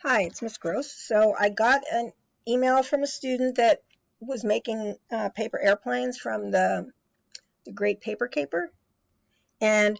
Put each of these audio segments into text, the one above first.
Hi, it's Miss Gross. So I got an email from a student that was making paper airplanes from the Great Paper Caper, and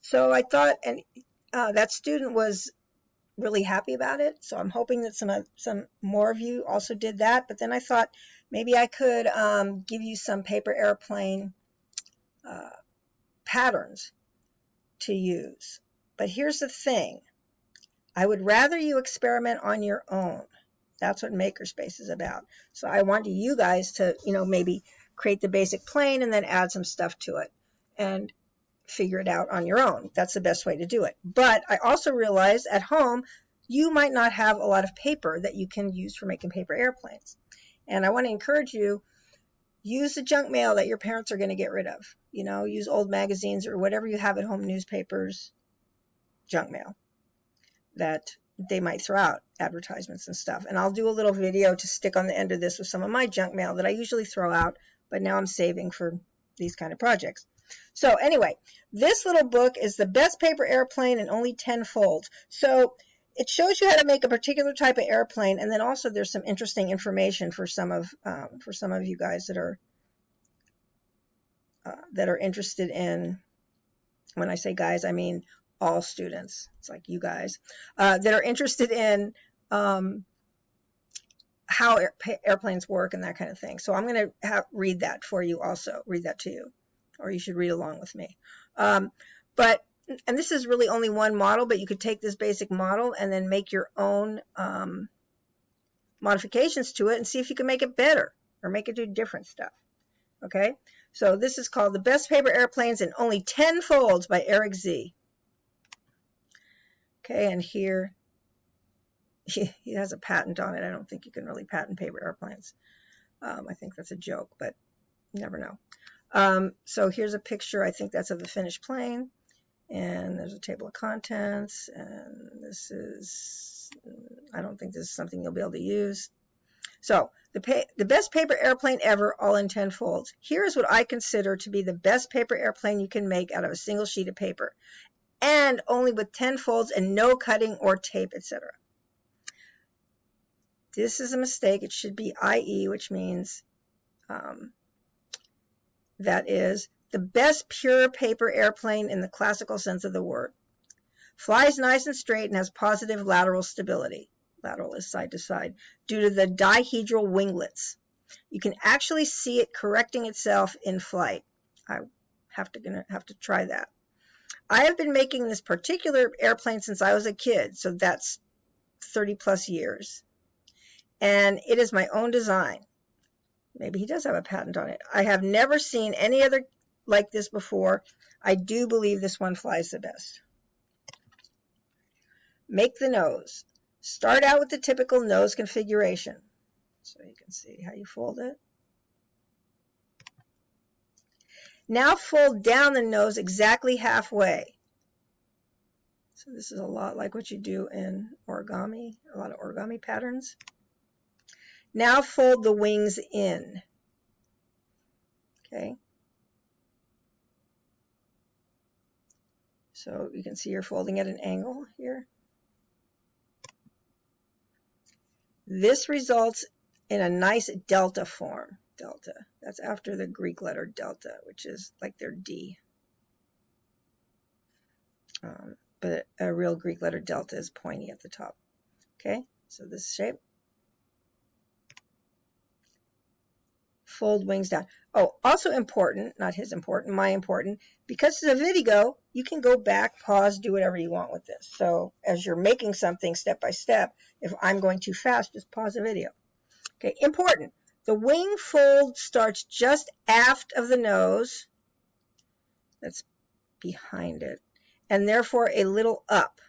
so I thought, and that student was really happy about it. So I'm hoping that some more of you also did that. But then I thought maybe I could give you some paper airplane uh, patterns to use. But here's the thing: I would rather you experiment on your own. That's what Makerspace is about. So I want you guys to, maybe create the basic plane and then add some stuff to it and figure it out on your own. That's the best way to do it. But I also realize at home, you might not have a lot of paper that you can use for making paper airplanes. And I want to encourage you, use the junk mail that your parents are going to get rid of. Use old magazines or whatever you have at home, newspapers, junk mail that they might throw out, advertisements and stuff. And I'll do a little video to stick on the end of this with some of my junk mail that I usually throw out, but now I'm saving for these kind of projects. So anyway, this little book is the best paper airplane in only 10 folds. So it shows you how to make a particular type of airplane, and then also there's some interesting information for some of you guys that are interested in. When I say guys, I mean all students. It's like you guys that are interested in how airplanes work and that kind of thing. So I'm going to read that for you also, read that to you, or you should read along with me. And this is really only one model, but you could take this basic model and then make your own modifications to it and see if you can make it better or make it do different stuff. Okay, so this is called The Best Paper Airplanes in Only 10 Folds by Eric Z. Okay, and here he has a patent on it. I don't think you can really patent paper airplanes. I think that's a joke, but you never know. So here's a picture. I think that's of the finished plane. And there's a table of contents. And this is, I don't think this is something you'll be able to use. So the best paper airplane ever, all in 10 folds. Here's what I consider to be the best paper airplane you can make out of a single sheet of paper, and only with 10 folds and no cutting or tape, etc. This is a mistake. It should be IE, which means that is the best pure paper airplane in the classical sense of the word. Flies nice and straight and has positive lateral stability. Lateral is side to side, due to the dihedral winglets. You can actually see it correcting itself in flight. I gonna have to try that. I have been making this particular airplane since I was a kid, so that's 30 plus years. And it is my own design. Maybe he does have a patent on it. I have never seen any other like this before. I do believe this one flies the best. Make the nose. Start out with the typical nose configuration. So you can see how you fold it. Now fold down the nose exactly halfway. So this is a lot like what you do in origami, a lot of origami patterns. Now fold the wings in. Okay. So you can see you're folding at an angle here. This results in a nice delta form. Delta. That's after the Greek letter delta, which is like their D. But a real Greek letter delta is pointy at the top. Okay, so this shape. Fold wings down. Oh, also important, not his important, my important, because it's a video, you can go back, pause, do whatever you want with this. So as you're making something step by step, if I'm going too fast, just pause the video. Okay, important. The wing fold starts just aft of the nose. That's behind it. And therefore a little up.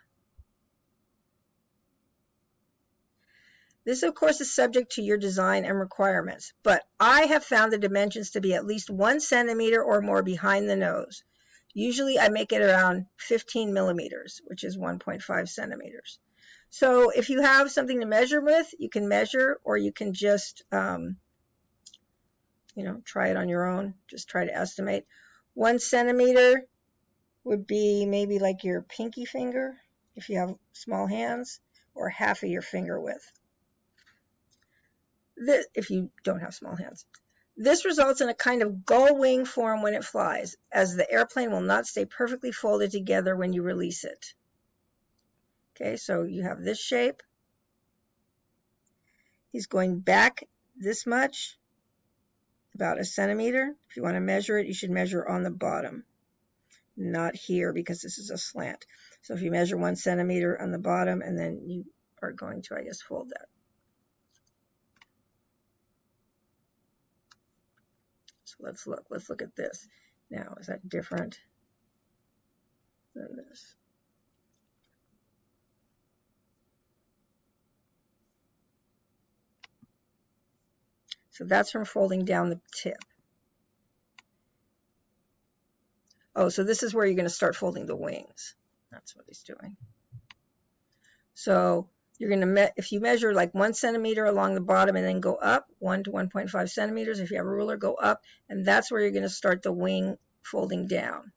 This, of course, is subject to your design and requirements, but I have found the dimensions to be at least 1 centimeter or more behind the nose. Usually I make it around 15 millimeters, which is 1.5 centimeters. So if you have something to measure with, you can measure, or you can just, try it on your own. Just try to estimate. 1 centimeter would be maybe like your pinky finger if you have small hands. or half of your finger width. This, if you don't have small hands. This results in a kind of gullwing form when it flies, as the airplane will not stay perfectly folded together when you release it. Okay, so you have this shape. He's going back this much, about a centimeter. If you want to measure it, you should measure on the bottom, not here because this is a slant. So if you measure 1 centimeter on the bottom, and then you are going to, I guess, fold that. So let's look at this. Now, is that different than this? So that's from folding down the tip. Oh, so this is where you're going to start folding the wings. That's what he's doing. So you're going to, if you measure like 1 centimeter along the bottom and then go up 1 to 1.5 centimeters, if you have a ruler, go up, and that's where you're going to start the wing folding down.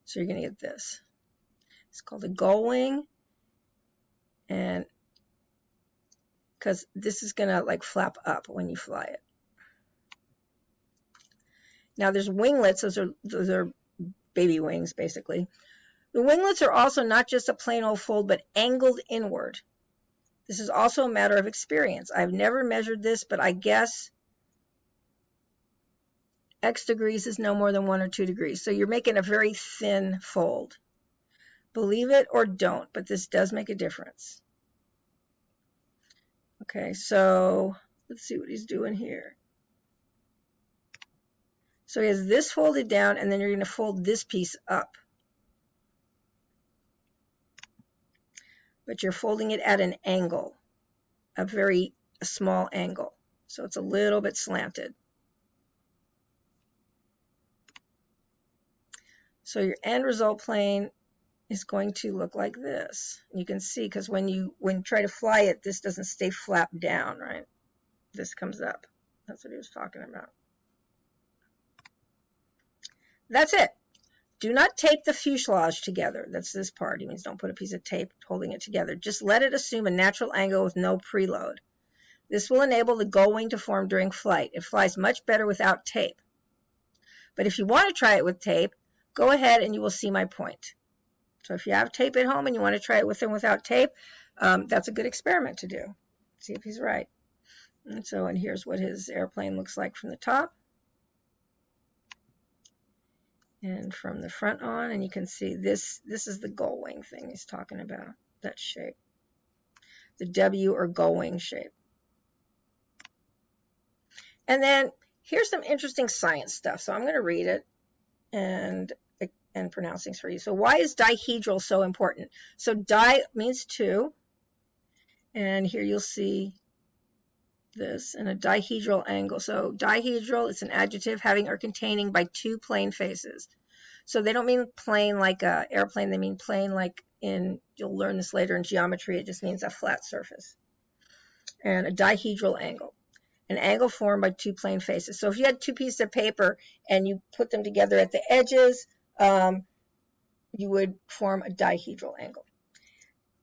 So you're going to get this. It's called a gullwing, and because this is going to like flap up when you fly it. Now there's winglets. Those are baby wings, basically. The winglets are also not just a plain old fold, but angled inward. This is also a matter of experience. I've never measured this, but I guess X degrees is no more than 1 or 2 degrees. So you're making a very thin fold. Believe it or don't, but this does make a difference. Okay, so let's see what he's doing here. So he has this folded down, and then you're going to fold this piece up. But you're folding it at an angle, a very small angle. So it's a little bit slanted. So your end result plane is going to look like this. You can see, because when you try to fly it, this doesn't stay flapped down, right? This comes up. That's what he was talking about. That's it. Do not tape the fuselage together. That's this part. He means don't put a piece of tape holding it together. Just let it assume a natural angle with no preload. This will enable the gullwing to form during flight. It flies much better without tape. But if you want to try it with tape, go ahead and you will see my point. So if you have tape at home and you want to try it with and without tape, that's a good experiment to do. See if he's right. And here's what his airplane looks like from the top. And from the front on, and you can see this is the gullwing thing he's talking about, that shape. The W or gullwing shape. And then here's some interesting science stuff. So I'm going to read it and pronounce things for you. So why is dihedral so important? So di means 2. And here you'll see this in a dihedral angle. So dihedral, it's an adjective having or containing by 2 plane faces. So they don't mean plane like an airplane. They mean plane like you'll learn this later in geometry, it just means a flat surface. And a dihedral angle, an angle formed by 2 plane faces. So if you had 2 pieces of paper and you put them together at the edges, you would form a dihedral angle.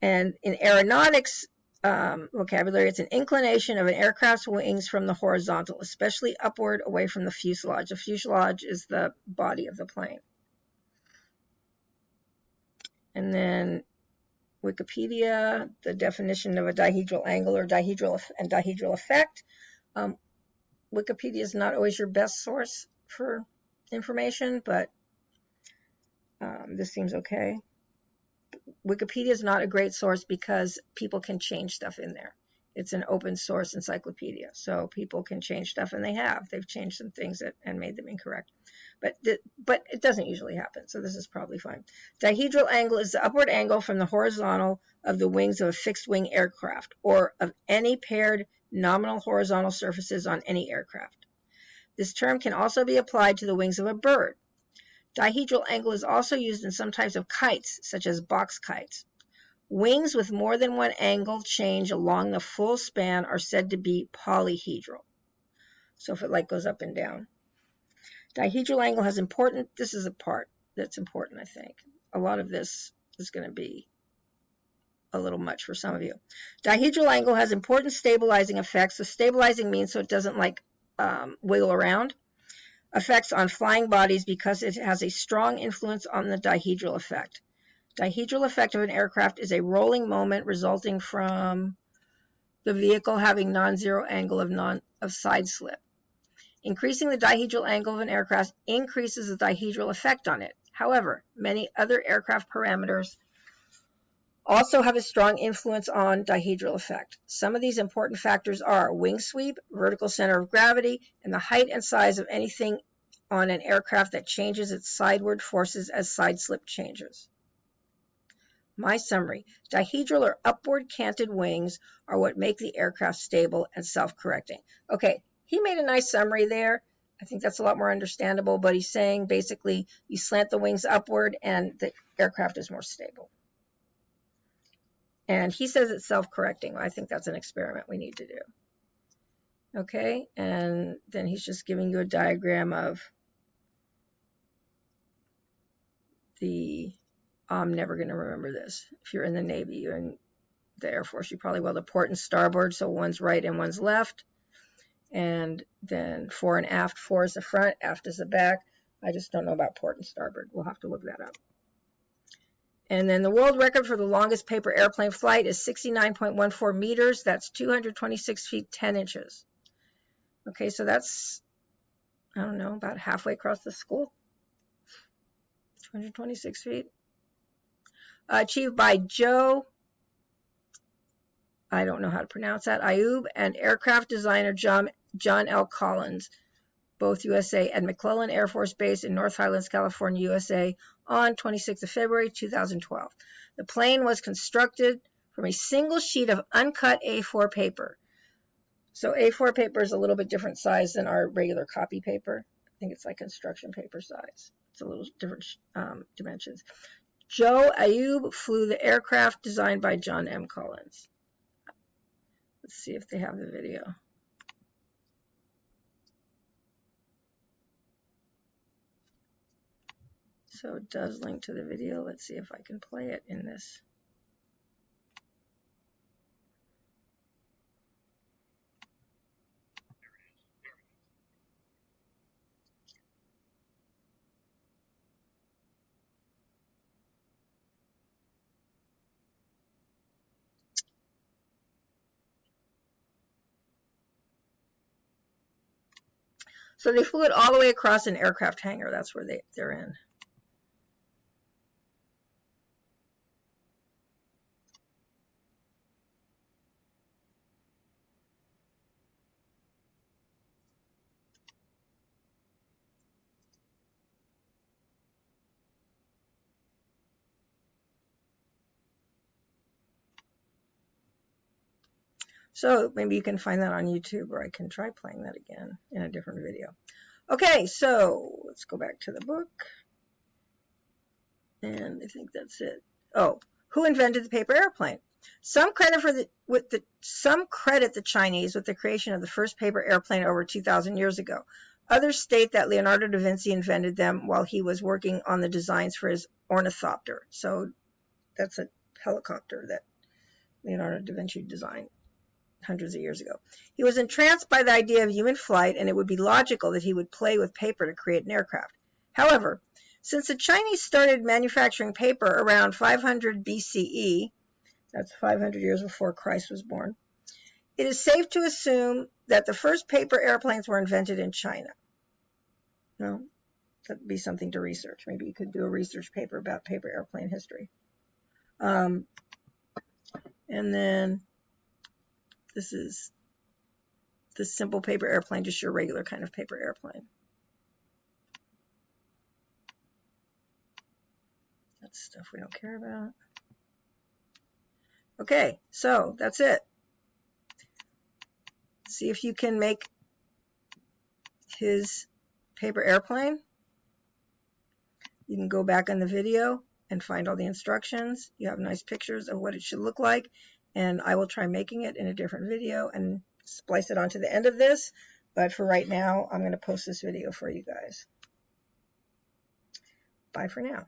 And in aeronautics vocabulary, it's an inclination of an aircraft's wings from the horizontal, especially upward away from the fuselage. The fuselage is the body of the plane. And then Wikipedia, the definition of a dihedral angle or dihedral effect. Wikipedia is not always your best source for information, but this seems okay. Wikipedia is not a great source because people can change stuff in there. It's an open source encyclopedia, so people can change stuff, and they have. They've changed some things and made them incorrect. But it doesn't usually happen, so this is probably fine. Dihedral angle is the upward angle from the horizontal of the wings of a fixed-wing aircraft or of any paired nominal horizontal surfaces on any aircraft. This term can also be applied to the wings of a bird. Dihedral angle is also used in some types of kites, such as box kites. Wings with more than one angle change along the full span are said to be polyhedral. So if it like goes up and down. Dihedral angle has this is a part. that's important, I think. A lot of this is going to be a little much for some of you. Dihedral angle has important stabilizing effects. So stabilizing means so it doesn't like wiggle around. Effects on flying bodies because it has a strong influence on the dihedral effect. Dihedral effect of an aircraft is a rolling moment resulting from the vehicle having non-zero angle of side slip. Increasing the dihedral angle of an aircraft increases the dihedral effect on it. However, many other aircraft parameters also have a strong influence on dihedral effect. Some of these important factors are wing sweep, vertical center of gravity, and the height and size of anything on an aircraft that changes its sideward forces as side slip changes. My summary: dihedral or upward canted wings are what make the aircraft stable and self-correcting. Okay, he made a nice summary there. I think that's a lot more understandable, but he's saying basically you slant the wings upward and the aircraft is more stable. And he says it's self-correcting. I think that's an experiment we need to do. Okay, and then he's just giving you a diagram of the, I'm never going to remember this. If you're in the Navy, you're in the Air Force, you probably will. The port and starboard, so one's right and one's left. And then fore and aft. Fore is the front, aft is the back. I just don't know about port and starboard. We'll have to look that up. And then the world record for the longest paper airplane flight is 69.14 meters. That's 226 feet 10 inches. Okay, so that's, I don't know, about halfway across the school. 226 feet. Achieved by Joe, I don't know how to pronounce that, Ayub, and aircraft designer John L. Collins, both USA, at McClellan Air Force Base in North Highlands, California, USA, on 26th of February, 2012. The plane was constructed from a single sheet of uncut A4 paper. So A4 paper is a little bit different size than our regular copy paper. I think it's like construction paper size. It's a little different dimensions. Joe Ayub flew the aircraft designed by John M. Collins. Let's see if they have the video. So it does link to the video. Let's see if I can play it in this. So they flew it all the way across an aircraft hangar. That's where they're in. So maybe you can find that on YouTube, or I can try playing that again in a different video. Okay, so let's go back to the book. And I think that's it. Oh, who invented the paper airplane? Some credit the Chinese with the creation of the first paper airplane over 2,000 years ago. Others state that Leonardo da Vinci invented them while he was working on the designs for his ornithopter. So that's a helicopter that Leonardo da Vinci designed hundreds of years ago. He was entranced by the idea of human flight, and it would be logical that he would play with paper to create an aircraft. However, since the Chinese started manufacturing paper around 500 BCE, that's 500 years before Christ was born, it is safe to assume that the first paper airplanes were invented in China. Well, that would be something to research. Maybe you could do a research paper about paper airplane history. And then this is the simple paper airplane, just your regular kind of paper airplane. That's stuff we don't care about. Okay, so that's it. See if you can make his paper airplane. You can go back on the video and find all the instructions. You have nice pictures of what it should look like, and I will try making it in a different video and splice it onto the end of this. But for right now, I'm going to post this video for you guys. Bye for now.